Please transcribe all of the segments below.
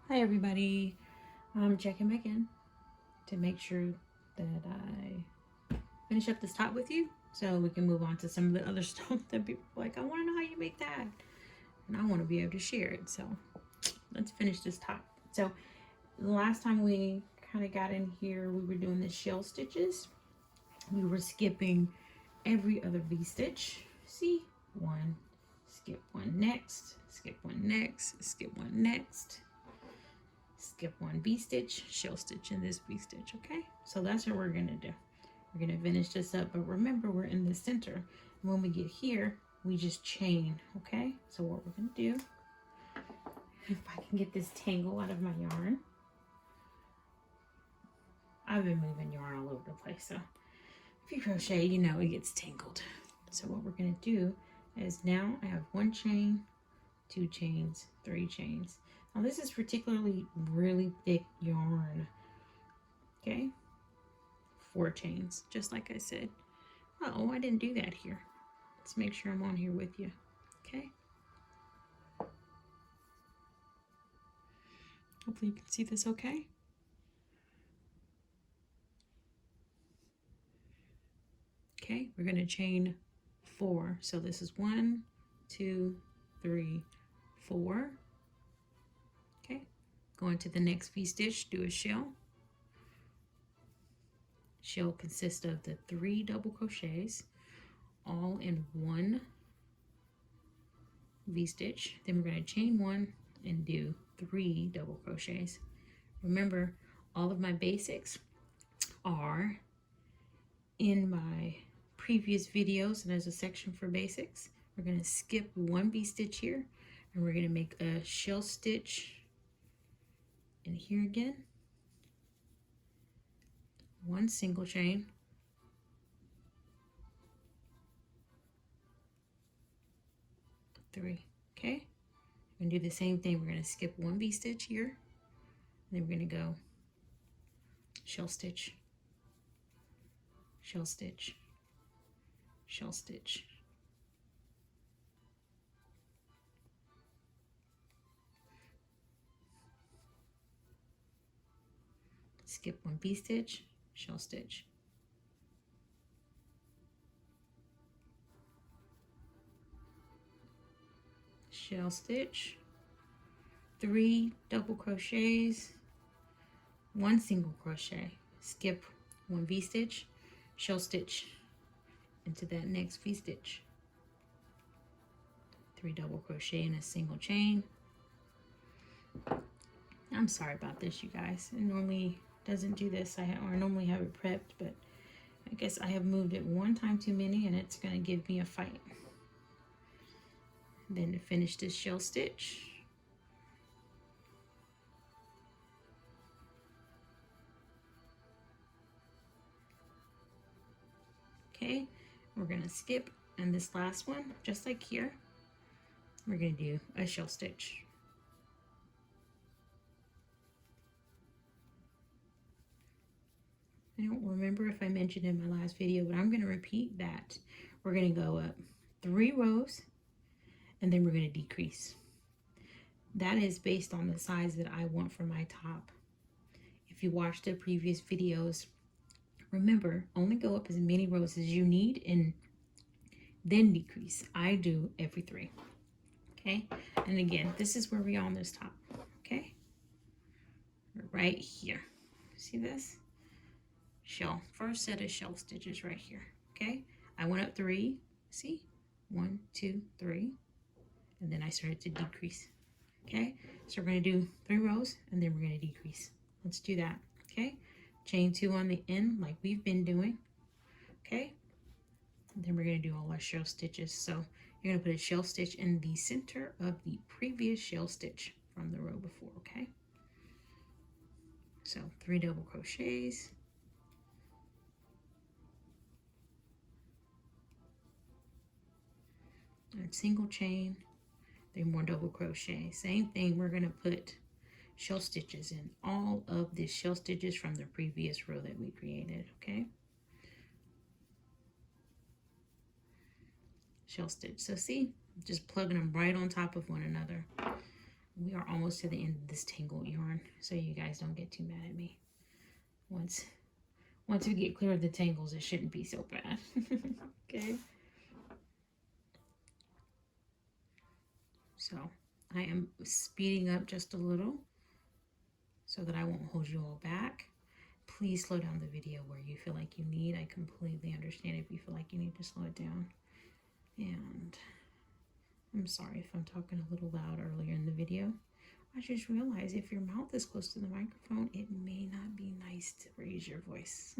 Hi everybody, I'm checking back in to make sure that I finish up this top with you so we can move on to some of the other stuff that people are like, I want to know how you make that, and I want to be able to share it. So let's finish this top. So the last time we kind of got in here, we were doing the shell stitches. We were skipping every other V-stitch. See, one, skip one next, skip one next, skip one next, skip one V-stitch, shell stitch in this V-stitch. Okay, so that's what we're gonna do. We're gonna finish this up, but remember we're in the center, and when we get here we just chain. Okay, so what we're gonna do, if I can get this tangle out of my yarn, I've been moving yarn all over the place, so if you crochet you know it gets tangled. So what we're gonna do is, now I have one chain, two chains, three chains. Now this is particularly really thick yarn. Okay, 4 chains, just like I said. Oh, I didn't do that here. Let's make sure I'm on here with you. Okay. Hopefully you can see this okay. Okay, we're going to chain 4. So this is 1, 2, 3, 4. Okay, go into the next V-stitch, do a shell. Shell consists of the 3 double crochets all in one V-stitch. Then we're going to chain 1 and do 3 double crochets. Remember, all of my basics are in my previous videos, and there's a section for basics. We're going to skip one V-stitch here, and we're going to make a shell stitch in here again, one single chain, three. Okay, we're going to do the same thing. We're going to skip one V-stitch here, and then we're going to go shell stitch, shell stitch, shell stitch, skip one V-stitch, shell stitch, shell stitch, 3 double crochets, 1 single crochet, skip 1 V-stitch, shell stitch into that next V-stitch, 3 double crochet in a single chain. I'm sorry about this, you guys. It normally doesn't do this. I normally have it prepped, but I guess I have moved it one time too many, and it's going to give me a fight. Then to finish this shell stitch, okay, we're going to skip, and this last one, just like here, we're going to do a shell stitch. I don't remember if I mentioned in my last video, but I'm going to repeat that. We're going to go up 3 rows, and then we're going to decrease. That is based on the size that I want for my top. If you watched the previous videos, remember, only go up as many rows as you need and then decrease. I do every 3. Okay, and again, this is where we are on this top. Okay, right here. See this? Shell, first set of shell stitches right here. Okay, I went up 3. See, 1, 2, 3, and then I started to decrease. Okay, so we're going to do 3 rows, and then we're going to decrease. Let's do that. Okay, chain 2 on the end like we've been doing. Okay, and then we're going to do all our shell stitches. So you're going to put a shell stitch in the center of the previous shell stitch from the row before. Okay, so 3 double crochets, and single chain, 3 more double crochet. Same thing, we're going to put shell stitches in all of the shell stitches from the previous row that we created. Okay, shell stitch. So see, just plugging them right on top of one another. we are almost to the end of this tangled yarn, so you guys don't get too mad at me. Once we get clear of the tangles, it shouldn't be so bad. Okay. So I am speeding up just a little so that I won't hold you all back. Please slow down the video where you feel like you need. I completely understand if you feel like you need to slow it down. And I'm sorry if I'm talking a little loud earlier in the video. I just realized if your mouth is close to the microphone, it may not be nice to raise your voice.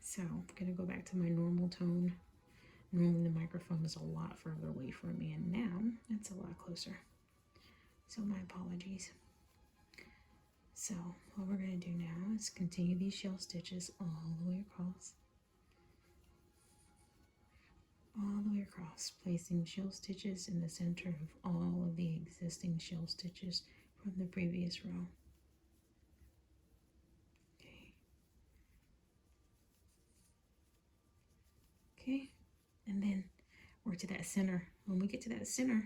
So I'm gonna go back to my normal tone. Normally the microphone is a lot further away from me, and now it's a lot closer. So my apologies. So what we're gonna do now is continue these shell stitches all the way across. All the way across, placing shell stitches in the center of all of the existing shell stitches from the previous row. Okay, and then we're to that center. When we get to that center,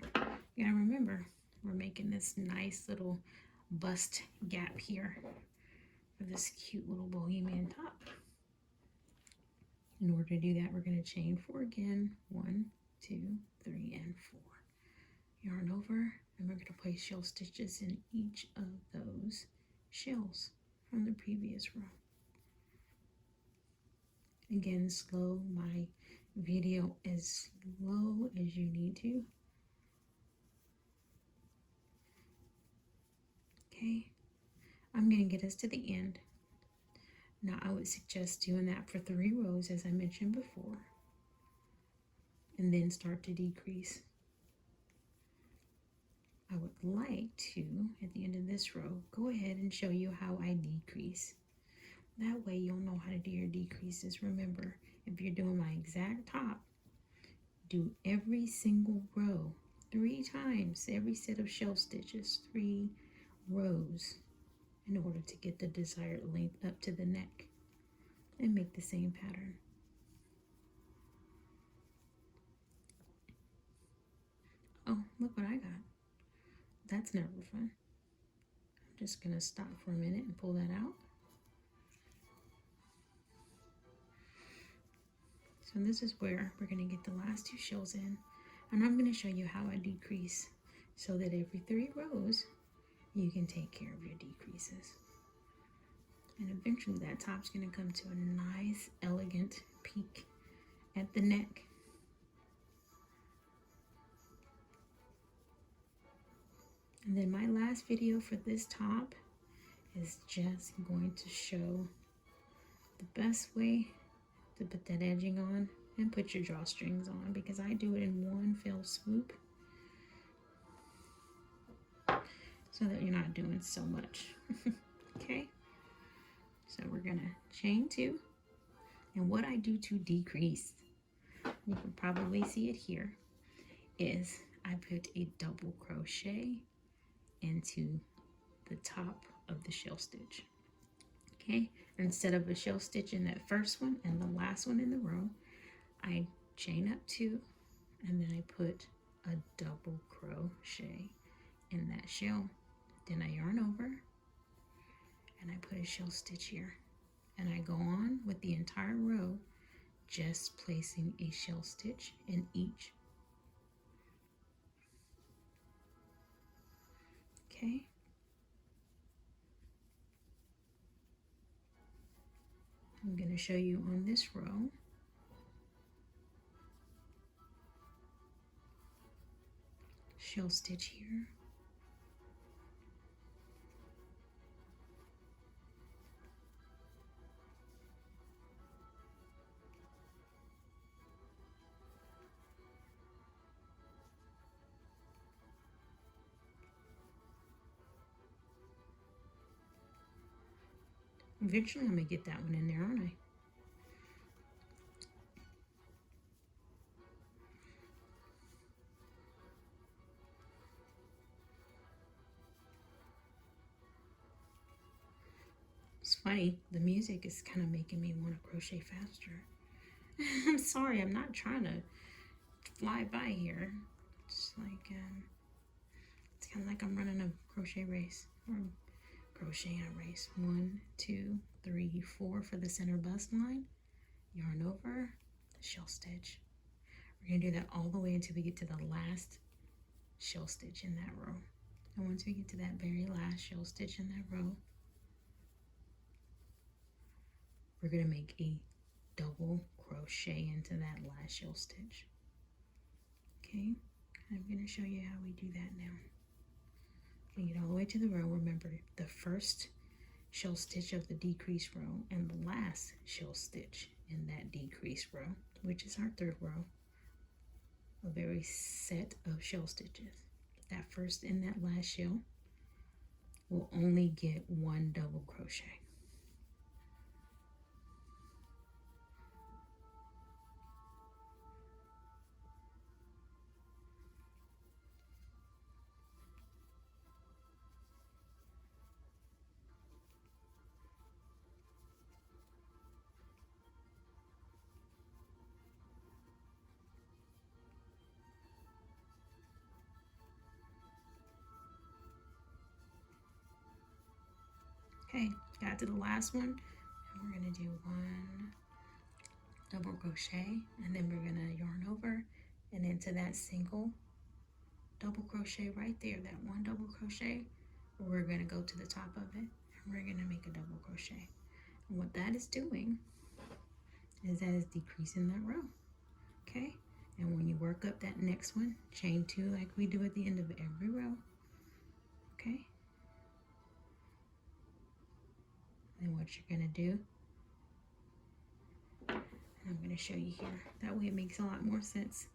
you gotta remember, we're making this nice little bust gap here for this cute little bohemian top. In order to do that, we're going to chain 4 again. 1, 2, 3, and 4. Yarn over, and we're going to place shell stitches in each of those shells from the previous row. Again, slow my video as low as you need to. Okay, I'm going to get us to the end. Now I would suggest doing that for 3 rows as I mentioned before, and then start to decrease. I would like to, at the end of this row, go ahead and show you how I decrease. That way you'll know how to do your decreases. Remember, if you're doing my exact top, do every single row 3 times, every set of shell stitches, 3 rows, in order to get the desired length up to the neck, and make the same pattern. Oh, look what I got. That's never fun. I'm just gonna stop for a minute and pull that out. So this is where we're gonna get the last 2 shells in, and I'm gonna show you how I decrease so that every 3 rows you can take care of your decreases. And eventually that top's gonna come to a nice, elegant peak at the neck. And then my last video for this top is just going to show the best way to put that edging on and put your drawstrings on, because I do it in one fell swoop so that you're not doing so much. Okay, so we're gonna chain 2, and what I do to decrease, you can probably see it here, is I put a double crochet into the top of the shell stitch. Okay, instead of a shell stitch in that first one and the last one in the row, I chain up 2, and then I put a double crochet in that shell. Then I yarn over and I put a shell stitch here, and I go on with the entire row, just placing a shell stitch in each. Okay, I'm going to show you on this row. Shell stitch here, eventually I'm going to get that one in there, aren't I? It's funny, the music is kind of making me want to crochet faster. I'm sorry, I'm not trying to fly by here. Just like, It's kind of like I'm running a crochet race or crochet a race. 1, 2, 3, 4 for the center bust line. Yarn over, shell stitch. We're going to do that all the way until we get to the last shell stitch in that row. And once we get to that very last shell stitch in that row, we're going to make a double crochet into that last shell stitch. Okay, I'm going to show you how we do that now. Okay, get all the way to the row. Remember the first shell stitch of the decrease row and the last shell stitch in that decrease row, which is our third row, a very set of shell stitches. That first and that last shell will only get one double crochet. Okay, got to the last one, and we're gonna do one double crochet, and then we're gonna yarn over and into that single double crochet right there, that one double crochet, we're gonna go to the top of it, and we're gonna make a double crochet. And what that is doing is that is decreasing that row, okay? And when you work up that next one, chain 2 like we do at the end of every row, okay? And what you're gonna do, and I'm gonna show you here, that way it makes a lot more sense.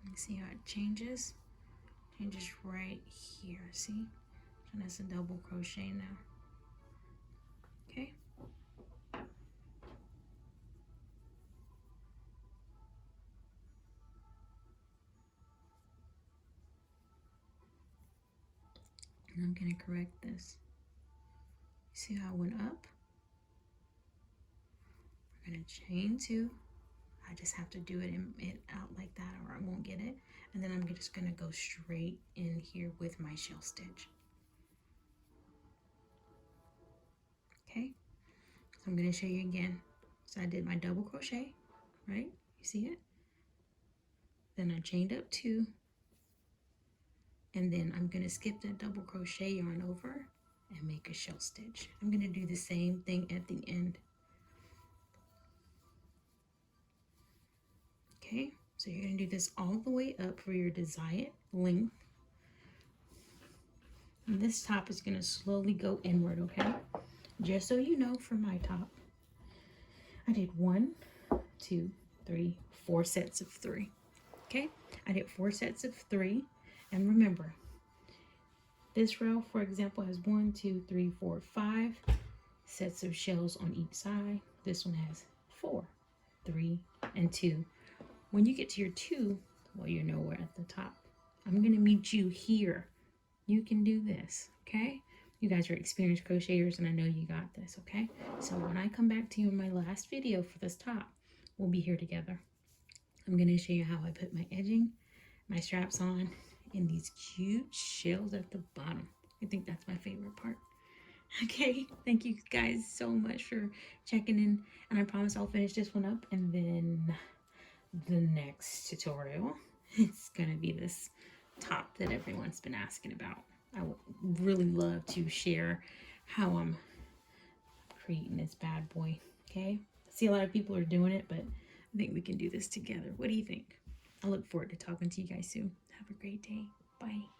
You see how it changes? Changes right here, see? And that's a double crochet now, okay? And I'm gonna correct this. See how it went up? We're gonna chain 2. I just have to do it out like that or I won't get it. And then I'm just gonna go straight in here with my shell stitch. Okay, so I'm gonna show you again. So I did my double crochet, right? You see it? Then I chained up 2. And then I'm gonna skip that double crochet, yarn over, and make a shell stitch. I'm gonna do the same thing at the end. Okay, so you're gonna do this all the way up for your desired length. And this top is gonna slowly go inward, okay? Just so you know, for my top, I did 1, 2, 3, 4 sets of 3. Okay, I did 4 sets of 3. And remember, this row, for example, has 1, 2, 3, 4, 5 sets of shells on each side. This one has 4, 3, and 2. When you get to your 2, well, you're nowhere at the top. I'm gonna meet you here. You can do this, okay? You guys are experienced crocheters and I know you got this, okay? So when I come back to you in my last video for this top, we'll be here together. I'm gonna show you how I put my edging, my straps on, and these cute shells at the bottom. I think that's my favorite part. Okay, thank you guys so much for checking in, and I promise I'll finish this one up, and then the next tutorial, it's gonna be this top that everyone's been asking about. I would really love to share how I'm creating this bad boy, okay? I see a lot of people are doing it, but I think we can do this together. What do you think? I look forward to talking to you guys soon. Have a great day. Bye.